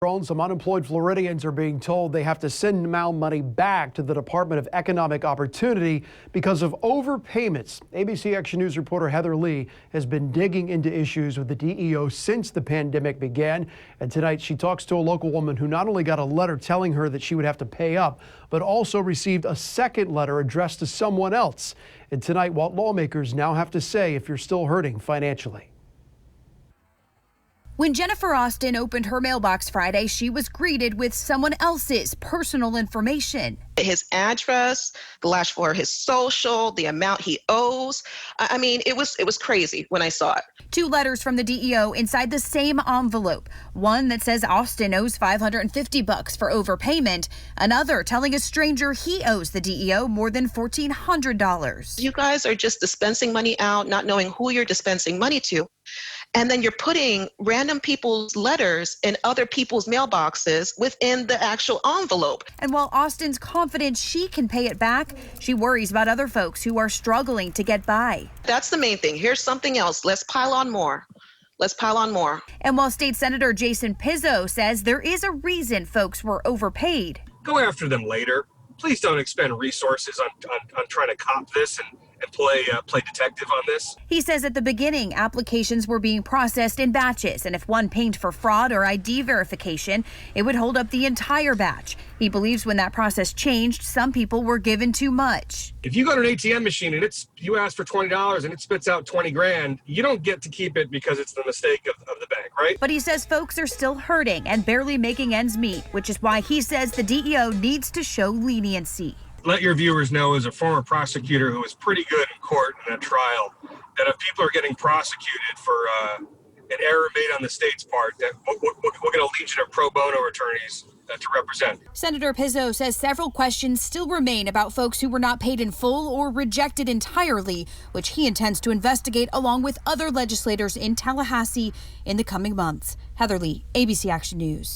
Some unemployed Floridians are being told they have to send now money back to the Department of Economic Opportunity because of overpayments. ABC Action News reporter Heather Lee has been digging into issues with the DEO since the pandemic began. And tonight she talks to a local woman who not only got a letter telling her that she would have to pay up, but also received a second letter addressed to someone else. And tonight, what lawmakers now have to say if you're still hurting financially. When Jennifer Austin opened her mailbox Friday, she was greeted with someone else's personal information. His address, the last for his social, the amount he owes. I mean, it was crazy when I saw it. 2 letters from the DEO inside the same envelope. One that says Austin owes $550 for overpayment. Another telling a stranger he owes the DEO more than $1,400. You guys are just dispensing money out, not knowing who you're dispensing money to. And then you're putting random people's letters in other people's mailboxes within the actual envelope. And while Austin's confident she can pay it back, she worries about other folks who are struggling to get by. That's the main thing. Here's something else. Let's pile on more. Let's pile on more. And while State Senator Jason Pizzo says there is a reason folks were overpaid. Go after them later. Please don't expend resources on trying to cop this and play detective on this. He says at the beginning, applications were being processed in batches, and if one pinged for fraud or ID verification, it would hold up the entire batch. He believes when that process changed, some people were given too much. If you go to an ATM machine and you ask for $20 and it spits out 20 grand, you don't get to keep it because it's the mistake of the bank, right? But he says folks are still hurting and barely making ends meet, which is why he says the DEO needs to show leniency. Let your viewers know, as a former prosecutor who was pretty good in court in a trial, that if people are getting prosecuted for an error made on the state's part, that we'll get a legion of pro bono attorneys to represent. Senator Pizzo says several questions still remain about folks who were not paid in full or rejected entirely, which he intends to investigate along with other legislators in Tallahassee in the coming months. Heather Lee, ABC Action News.